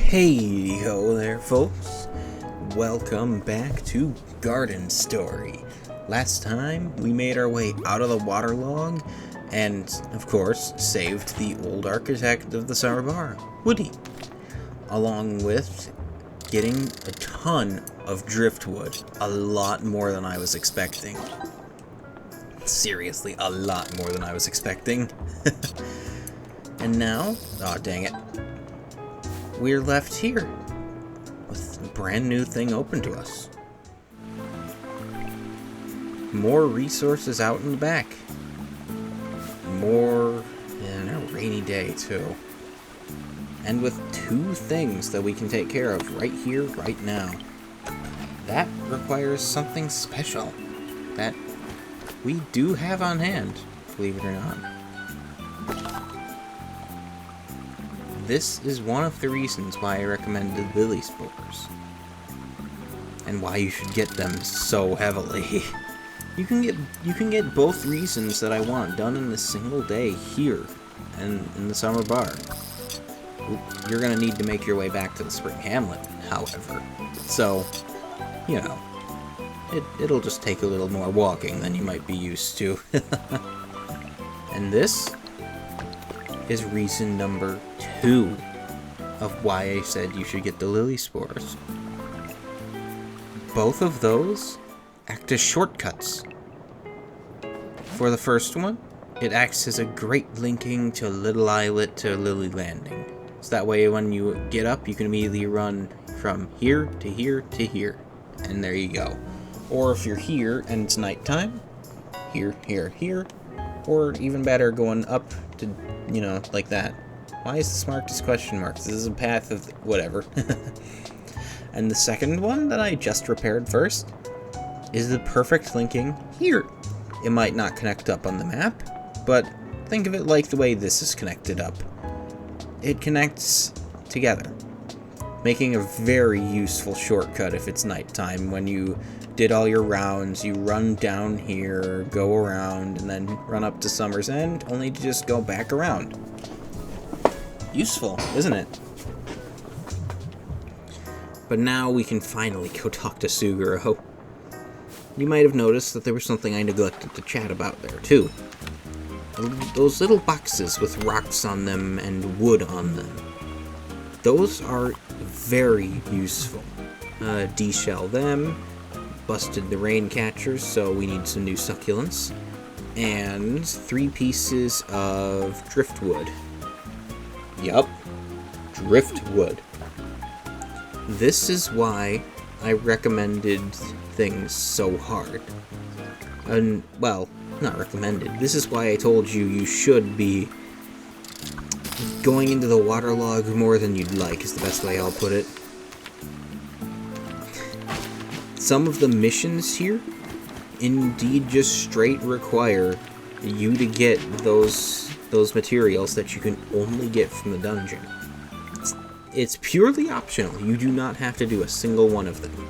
Hey ho there folks, welcome back to Garden Story. Last time we made our way out of the waterlog and of course saved the old architect of the Summer Bar, Woody, along with getting a ton of driftwood, a lot more than I was expecting. Seriously, a lot more than I was expecting. And now, aw dang it, we're left here with a brand new thing open to us. More resources out in the back. More in a rainy day too. And with two things that we can take care of right here, right now. That requires something special that we do have on hand, believe it or not. This is one of the reasons why I recommended lily spores. And why you should get them so heavily. You can get both reasons that I want done in a single day here and in the Summer Bar. You're gonna need to make your way back to the Spring Hamlet, however. So, you know, it'll just take a little more walking than you might be used to. And this is reason number 2 of why I said you should get the lily spores. Both of those act as shortcuts. For the first one, it acts as a great linking to Little Islet to Lily Landing. So that way when you get up, you can immediately run from here to here to here. And there you go. Or if you're here and it's nighttime, here, here, here. Or even better, going up to, you know, like that. Why is this marked as question marks? This is a path of whatever. And the second one that I just repaired first is the perfect linking here. It might not connect up on the map, but think of it like the way this is connected up. It connects together, making a very useful shortcut if it's nighttime. When you did all your rounds, you run down here, go around, and then run up to Summer's End, only to just go back around. Useful, isn't it? But now we can finally go talk to Suguro. You might have noticed that there was something I neglected to chat about there, too. Those little boxes with rocks on them and wood on them. Those are very useful. Deshell them. Busted the rain catchers, so we need some new succulents. And 3 pieces of driftwood. Yup, driftwood. This is why I recommended things so hard. And, well, not recommended. This is why I told you you should be going into the waterlog more than you'd like, is the best way I'll put it. Some of the missions here indeed just straight require you to get those materials that you can only get from the dungeon. It's purely optional. You do not have to do a single one of them.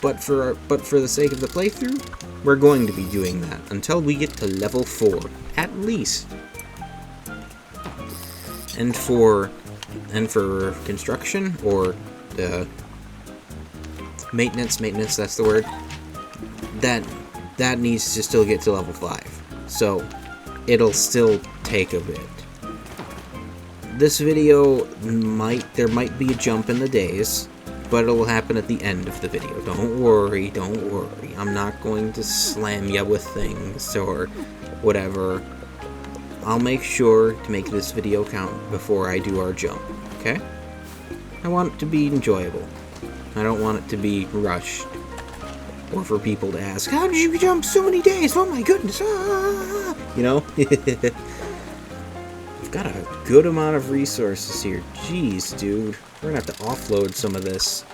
But for the sake of the playthrough, we're going to be doing that until we get to level 4, at least. And for construction, or the maintenance, that's the word, that needs to still get to level 5. So it'll still take a bit. This video there might be a jump in the days, but it will happen at the end of the video. Don't worry. I'm not going to slam you with things or whatever. I'll make sure to make this video count before I do our jump, okay? I want it to be enjoyable. I don't want it to be rushed. Or for people to ask, how did you jump so many days? Oh my goodness. Ah! You know? We've got a good amount of resources here. Jeez, dude. We're gonna have to offload some of this.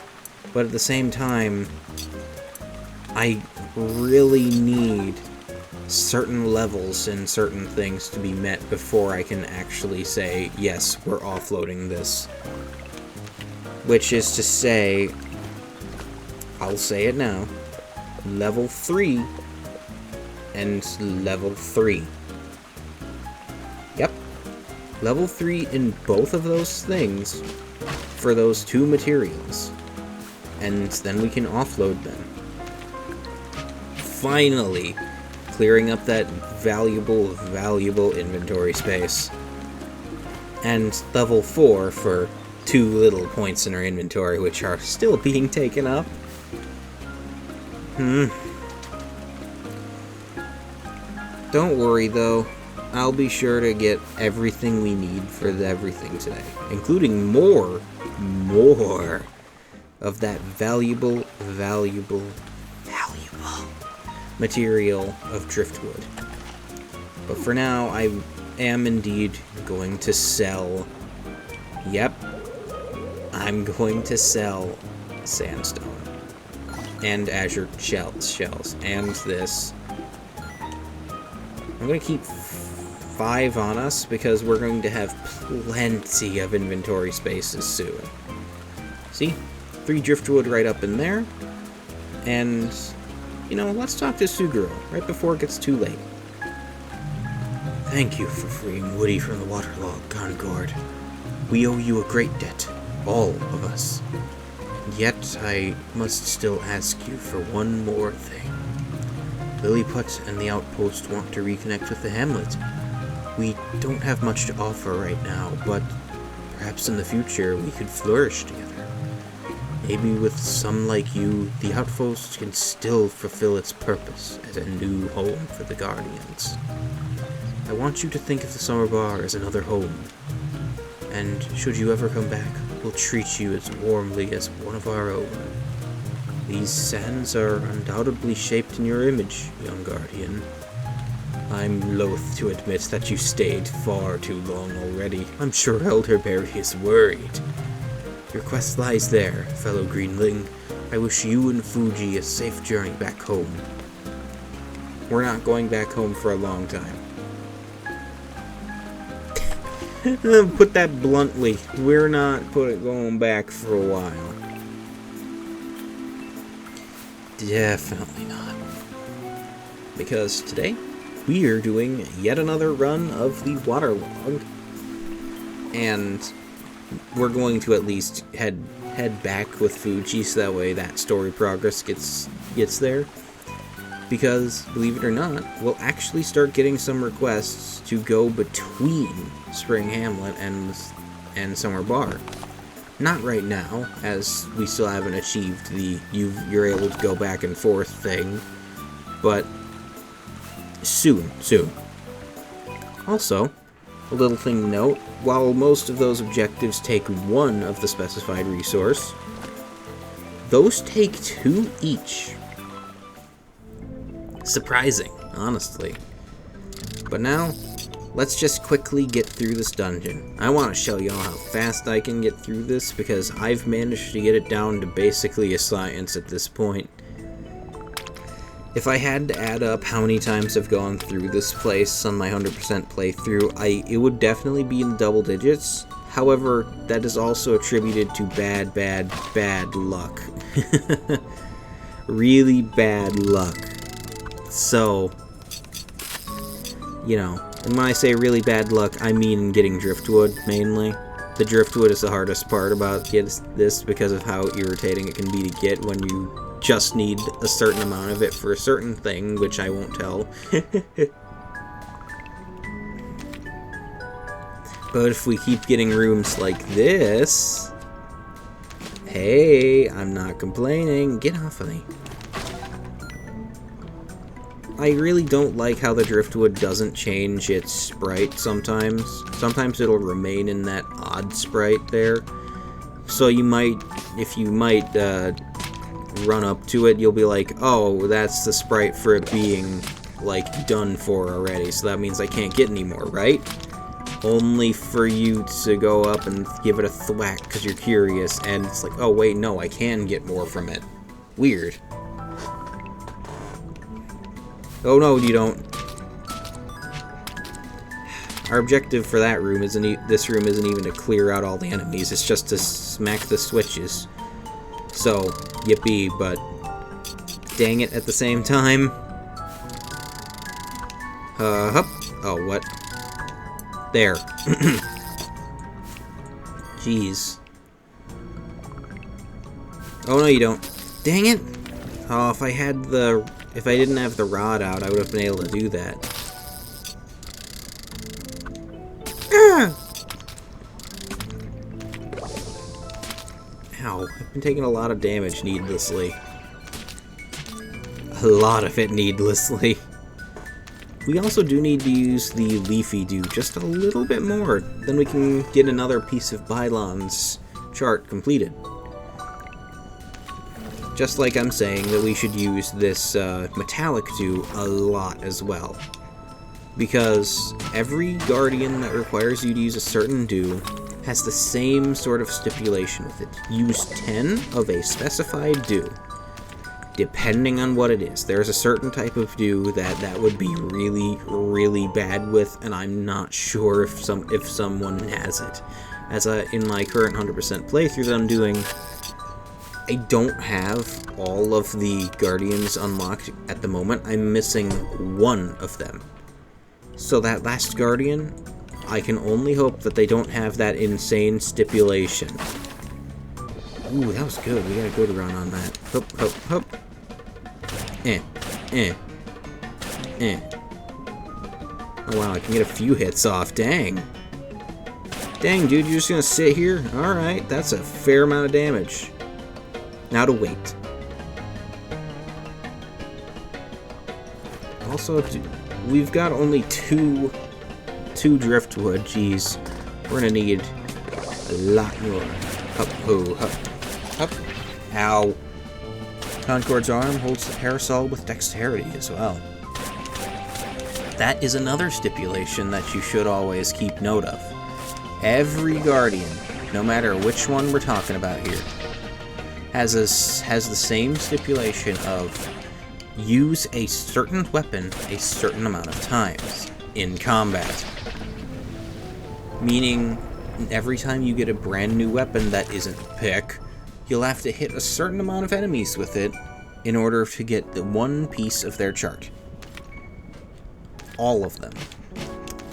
But at the same time, I really need certain levels and certain things to be met before I can actually say, yes, we're offloading this. Which is to say, I'll say it now, level 3 and level 3. Yep. Level 3 in both of those things for those 2 materials. And then we can offload them. Finally, clearing up that valuable inventory space. And level 4 for 2 little points in our inventory, which are still being taken up. Don't worry though, I'll be sure to get everything we need for everything today, including more of that valuable material of driftwood. But for now, I am indeed going to sell. Yep, I'm going to sell sandstone and azure shells and this. I'm going to keep 5 on us because we're going to have plenty of inventory spaces soon. See? 3 driftwood right up in there. And, you know, let's talk to Suguro right before it gets too late. Thank you for freeing Woody from the waterlogged Concord. We owe you a great debt, all of us. Yet I must still ask you for one more thing. Lilliput and the outpost want to reconnect with the hamlet. We don't have much to offer right now, but perhaps in the future we could flourish together. Maybe with some like you, the outpost can still fulfill its purpose as a new home for the Guardians. I want you to think of the Summer Bar as another home, and should you ever come back, we'll treat you as warmly as one of our own. These sands are undoubtedly shaped in your image, young Guardian. I'm loath to admit that you stayed far too long already. I'm sure Elderberry is worried. Your quest lies there, fellow Greenling. I wish you and Fuji a safe journey back home. We're not going back home for a long time. Put that bluntly. We're not going back for a while. Definitely not. Because today, we are doing yet another run of the waterlog. And we're going to at least head back with Fuji so that way that story progress gets there. Because, believe it or not, we'll actually start getting some requests to go between Spring Hamlet and Summer Bar. Not right now, as we still haven't achieved the you're able to go back and forth thing, but soon. Also, a little thing to note, while most of those objectives take 1 of the specified resource, those take 2 each. Surprising, honestly. But now, let's just quickly get through this dungeon. I want to show y'all how fast I can get through this, because I've managed to get it down to basically a science at this point. If I had to add up how many times I've gone through this place on my 100% playthrough, it would definitely be in double digits. However, that is also attributed to bad luck. Really bad luck. So, you know, and when I say really bad luck, I mean getting driftwood, mainly. The driftwood is the hardest part about this because of how irritating it can be to get when you just need a certain amount of it for a certain thing, which I won't tell. But if we keep getting rooms like this, hey, I'm not complaining. Get off of me. I really don't like how the driftwood doesn't change its sprite sometimes. Sometimes it'll remain in that odd sprite there. So you might, if you might run up to it, you'll be like, oh, that's the sprite for it being, like, done for already. So that means I can't get any more, right? Only for you to go up and give it a thwack because you're curious. And it's like, oh, wait, no, I can get more from it. Weird. Oh no, you don't. Our objective for that room isn't. This room isn't even to clear out all the enemies. It's just to smack the switches. So, yippee! But dang it, at the same time. Hup. Oh, what? There. Jeez. Oh, no, you don't. Dang it! Oh, if I didn't have the rod out, I would have been able to do that. Ah! Ow, I've been taking a lot of damage needlessly. A lot of it needlessly. We also do need to use the Leafy Dew just a little bit more. Then we can get another piece of Bylon's chart completed. Just like I'm saying that we should use this Metallic Dew a lot as well. Because every Guardian that requires you to use a certain Dew has the same sort of stipulation with it. Use 10 of a specified Dew. Depending on what it is. There's a certain type of Dew that would be really, really bad with, and I'm not sure if someone has it. In my current 100% playthrough that I'm doing, I don't have all of the Guardians unlocked at the moment. I'm missing one of them. So that last Guardian, I can only hope that they don't have that insane stipulation. Ooh, that was good. We got a good run on that. Hup, hup, hup. Oh wow, I can get a few hits off. Dang. Dang, dude, you're just gonna sit here? Alright, that's a fair amount of damage. Now to wait. Also, we've got only two driftwood. Jeez. We're gonna need a lot more. Hup, ho, hup, hup. Ow. Concord's arm holds the parasol with dexterity as well. That is another stipulation that you should always keep note of. Every Guardian, no matter which one we're talking about here, has the same stipulation of use a certain weapon a certain amount of times in combat. Meaning, every time you get a brand new weapon that isn't pick, you'll have to hit a certain amount of enemies with it in order to get the one piece of their chart. All of them.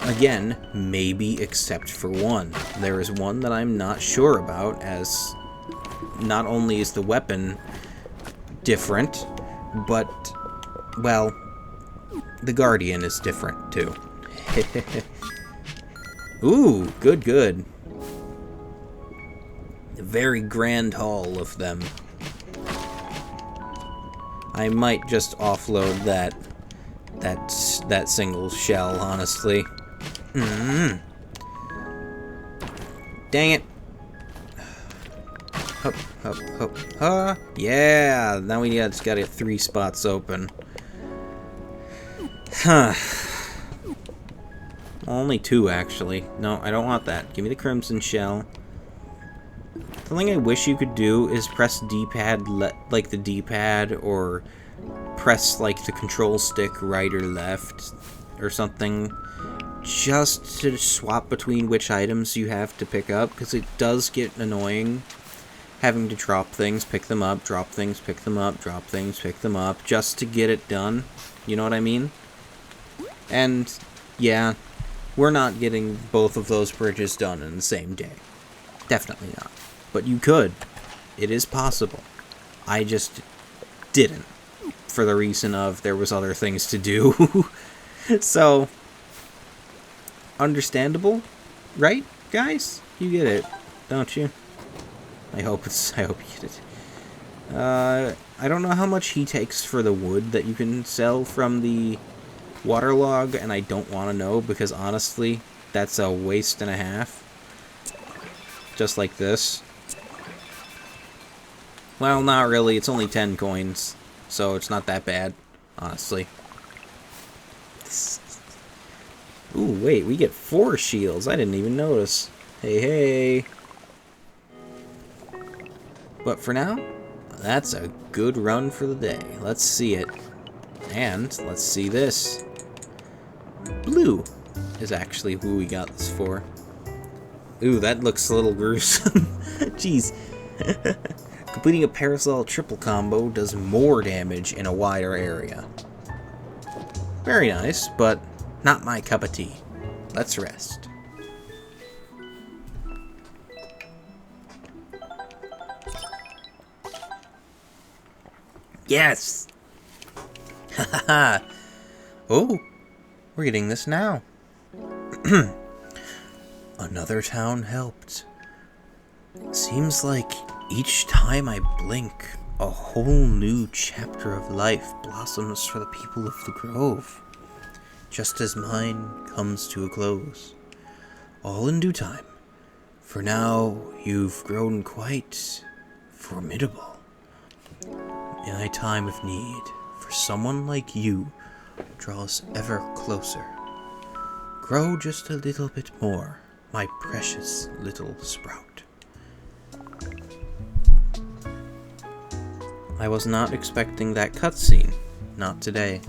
Again, maybe except for one. There is one that I'm not sure about, as not only is the weapon different, but, well, the Guardian is different too. Ooh, good, good. A very grand haul of them. I might just offload that single shell, honestly. Dang it. Hup, hup, hup, huh? Yeah, now we just gotta get 3 spots open. Huh. Only 2, actually. No, I don't want that. Give me the crimson shell. The thing I wish you could do is press D-pad, like the D-pad, or press like the control stick right or left, or something, just to swap between which items you have to pick up, because it does get annoying having to drop things, pick them up, drop things, pick them up, drop things, pick them up, just to get it done. You know what I mean? And, yeah, we're not getting both of those bridges done in the same day. Definitely not. But you could. It is possible. I just didn't. For the reason of there was other things to do. So, understandable, right, guys? You get it, don't you? I hope you get it. I don't know how much he takes for the wood that you can sell from the waterlog, and I don't want to know, because honestly, that's a waste and a half. Just like this. Well, not really. It's only 10 coins, so it's not that bad, honestly. Ooh, wait, we get 4 shields. I didn't even notice. Hey, hey. But for now, that's a good run for the day. Let's see it. And let's see this. Blue is actually who we got this for. Ooh, that looks a little gruesome. Jeez. Completing a parasol triple combo does more damage in a wider area. Very nice, but not my cup of tea. Let's rest. Yes! Haha! Oh, we're getting this now. Another town helped. Seems like each time I blink, a whole new chapter of life blossoms for the people of the Grove, just as mine comes to a close. All in due time. For now, you've grown quite formidable. In a time of need, for someone like you, draw us ever closer. Grow just a little bit more, my precious little sprout. I was not expecting that cutscene. Not today.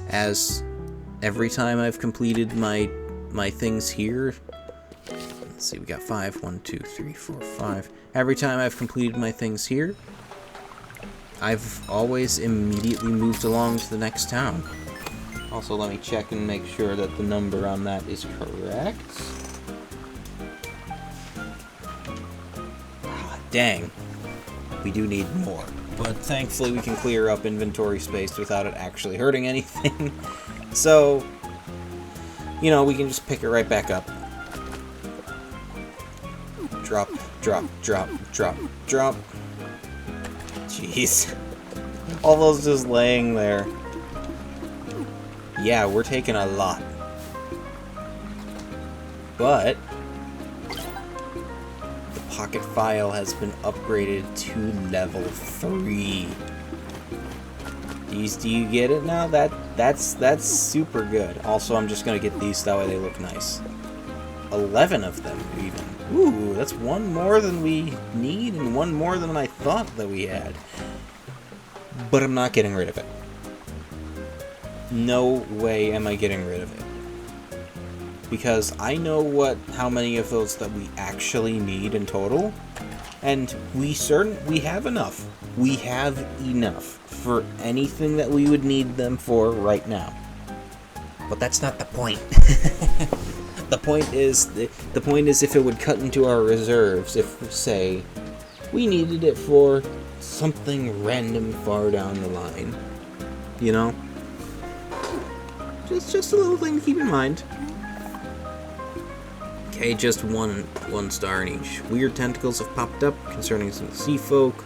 As every time I've completed my things here... Let's see, we got 5. 1, 2, 3, 4, 5. Every time I've completed my things here, I've always immediately moved along to the next town. Also, let me check and make sure that the number on that is correct. Ah, dang. We do need more. But thankfully we can clear up inventory space without it actually hurting anything. So, you know, we can just pick it right back up. Drop, drop, drop, drop, drop. Jeez. All those just laying there. Yeah, we're taking a lot. But the pocket file has been upgraded to level 3. Do you get it now? That's super good. Also, I'm just gonna get these, that way they look nice. 11 of them, even. Ooh, that's one more than we need and one more than I thought that we had. But I'm not getting rid of it. No way am I getting rid of it. Because I know how many of those that we actually need in total, and we have enough. We have enough for anything that we would need them for right now. But that's not the point. The point is if it would cut into our reserves, if, say, we needed it for something random far down the line. You know? Just a little thing to keep in mind. Okay, just one star in each. Weird tentacles have popped up concerning some sea folk.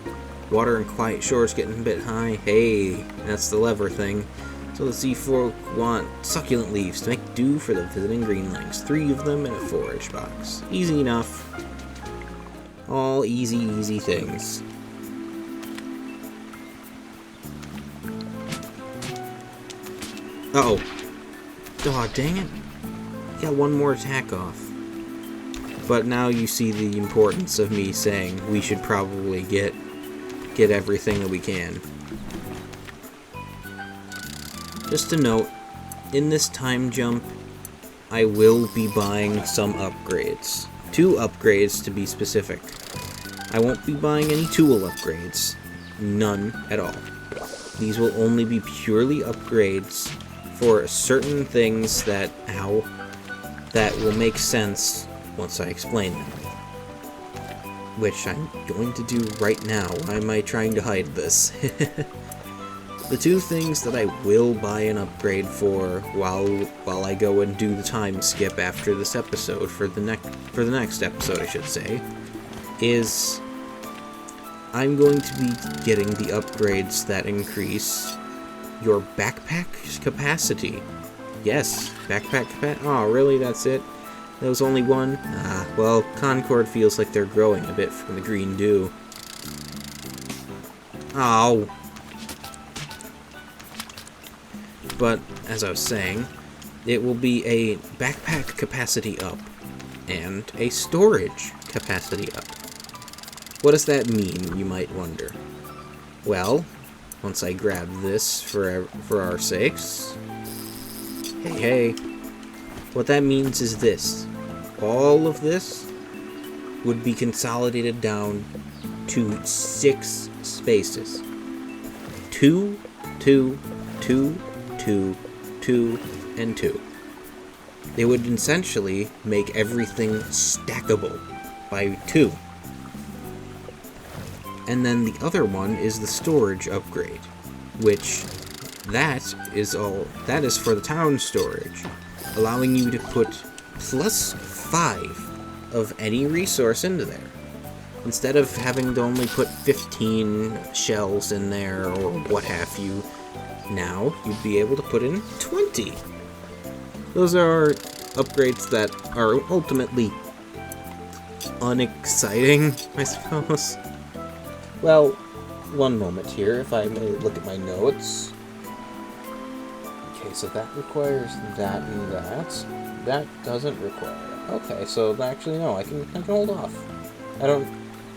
Water and quiet shores getting a bit high. Hey, that's the lever thing. So the sea folk want succulent leaves to make do for the visiting greenlings. 3 of them in a forage box. Easy enough. All easy things. Uh-oh. Aw, dang it. Got one more attack off. But now you see the importance of me saying we should probably get everything that we can. Just a note, in this time jump, I will be buying some upgrades. 2 upgrades to be specific. I won't be buying any tool upgrades. None at all. These will only be purely upgrades for certain things that will make sense once I explain them. Which I'm going to do right now. Why am I trying to hide this? The 2 things that I will buy an upgrade for while I go and do the time skip after this episode, for the next episode I should say, is I'm going to be getting the upgrades that increase your backpack capacity. Yes, backpack capacity. Oh, really? That's it? There was only one? Ah, well, Concord feels like they're growing a bit from the green dew. Oh. But, as I was saying, it will be a backpack capacity up and a storage capacity up. What does that mean, you might wonder? Well, once I grab this for our sakes... Hey, what that means is this. All of this would be consolidated down to 6 spaces. 2, 2, 2, 2, 2, and 2. They would essentially make everything stackable by 2. And then the other one is the storage upgrade, which that is for the town storage, allowing you to put +5 of any resource into there. Instead of having to only put 15 shells in there or what have you, now you'd be able to put in 20. Those are upgrades that are ultimately unexciting, I suppose. Well, one moment here, if I may look at my notes. Okay, so that requires that and that. That doesn't require it. Okay, so actually no, I can hold off.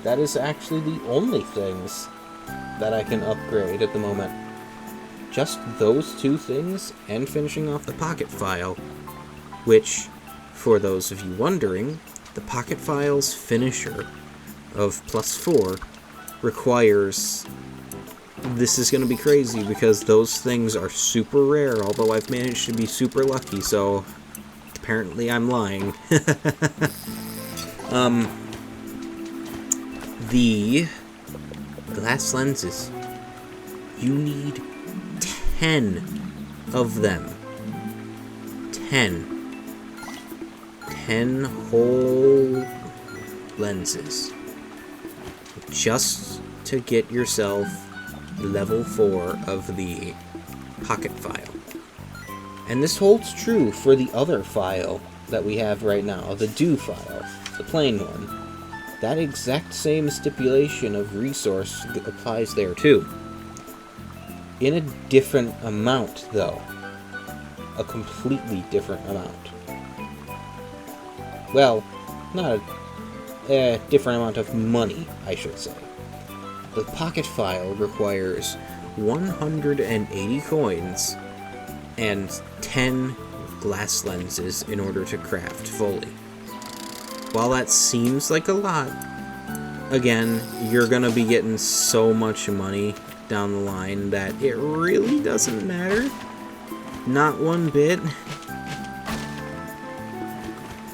That is actually the only things that I can upgrade at the moment. Just those two things and finishing off the pocket file, which, for those of you wondering, the pocket file's finisher of +4 requires... This is going to be crazy because those things are super rare, although I've managed to be super lucky, so apparently I'm lying. The glass lenses. You need 10 of them. 10 whole lenses. Just to get yourself level 4 of the pocket file. And this holds true for the other file that we have right now, the do file, the plain one. That exact same stipulation of resource applies there too. In a different amount, though. A completely different amount. Well, not a different amount of money, I should say. The pocket file requires 180 coins and 10 glass lenses in order to craft fully. While that seems like a lot, again, you're gonna be getting so much money down the line that it really doesn't matter. Not one bit.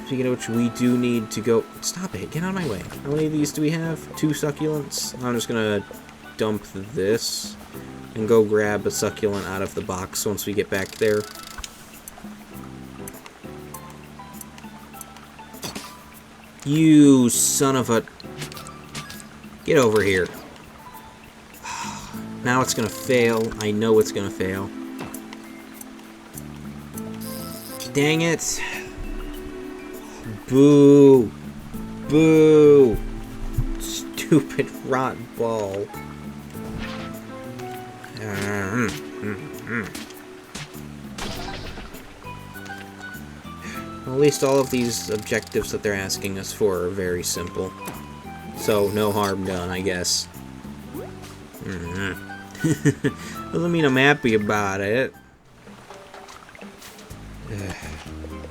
Speaking of which, we do need to go... Stop it, get out of my way. How many of these do we have? 2 succulents? I'm just gonna dump this and go grab a succulent out of the box once we get back there. You son of a... Get over here. Now it's gonna fail. I know it's gonna fail. Dang it. Boo. Boo. Stupid rot ball. Well, at least all of these objectives that they're asking us for are very simple. So, no harm done, I guess. Doesn't mean I'm happy about it.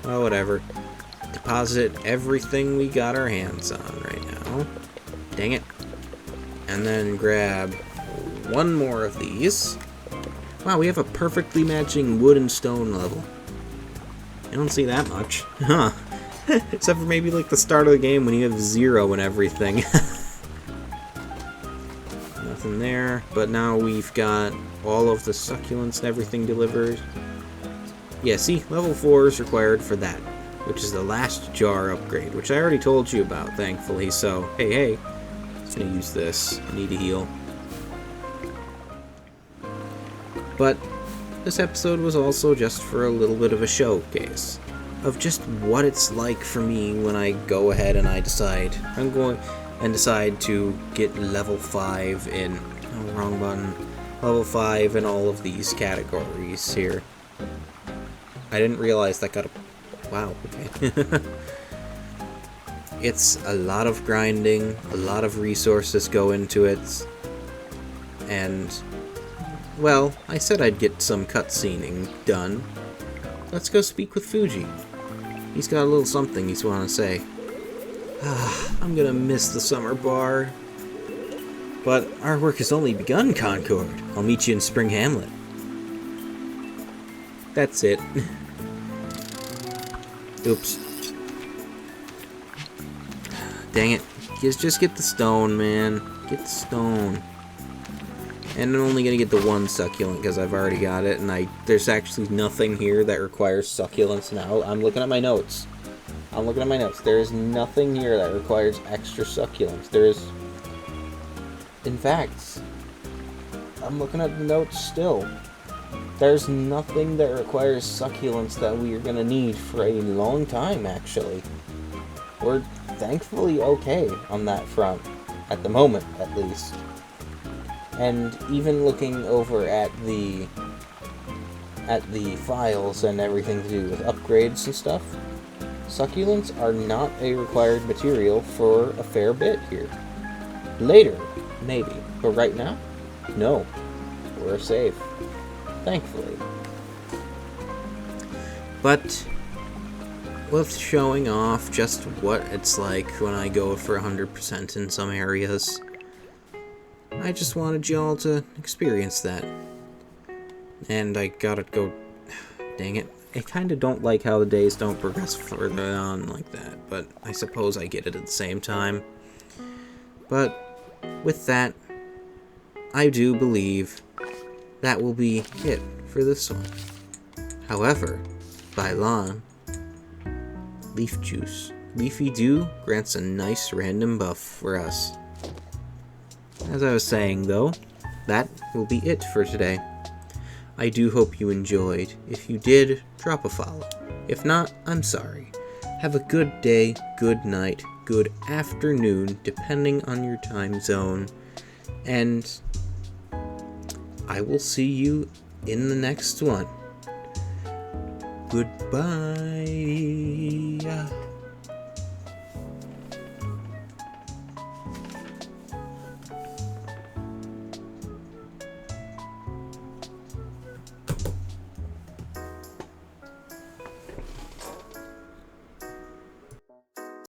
Well, whatever. Deposit everything we got our hands on right now. Dang it. And then grab one more of these. Wow, we have a perfectly matching wood and stone level. I don't see that much. Huh. Except for maybe like the start of the game when you have 0 and everything. Nothing there. But now we've got all of the succulents and everything delivered. Yeah, see? Level 4 is required for that. Which is the last jar upgrade. Which I already told you about, thankfully. So, hey. I'm just gonna use this. I need to heal. But this episode was also just for a little bit of a showcase of just what it's like for me when I go ahead and I decide to get level 5 in... Oh, wrong button. Level 5 in all of these categories here. I didn't realize that got a... Wow, okay. It's a lot of grinding, a lot of resources go into it, and... Well, I said I'd get some cutscening done. Let's go speak with Fuji. He's got a little something he's want to say. I'm gonna miss the summer bar. But our work has only begun, Concord. I'll meet you in Spring Hamlet. That's it. Oops. Dang it. Just get the stone, man. Get the stone. And I'm only gonna get the one succulent because I've already got it, and there's actually nothing here that requires succulents now. I'm looking at my notes. There is nothing here that requires extra succulents. There is... In fact, I'm looking at the notes still. There's nothing that requires succulents that we are gonna need for a long time, actually. We're thankfully okay on that front. At the moment, at least. And even looking over at the files and everything to do with upgrades and stuff, succulents are not a required material for a fair bit here. Later, maybe, but right now, no. We're safe. Thankfully. But with showing off just what it's like when I go for 100% in some areas, I just wanted y'all to experience that. And I gotta go... Dang it. I kinda don't like how the days don't progress further on like that, but I suppose I get it at the same time. But with that, I do believe that will be it for this one. However, by law, Leafy Dew grants a nice random buff for us. As I was saying, though, that will be it for today. I do hope you enjoyed. If you did, drop a follow. If not, I'm sorry. Have a good day, good night, good afternoon, depending on your time zone. And I will see you in the next one. Goodbye.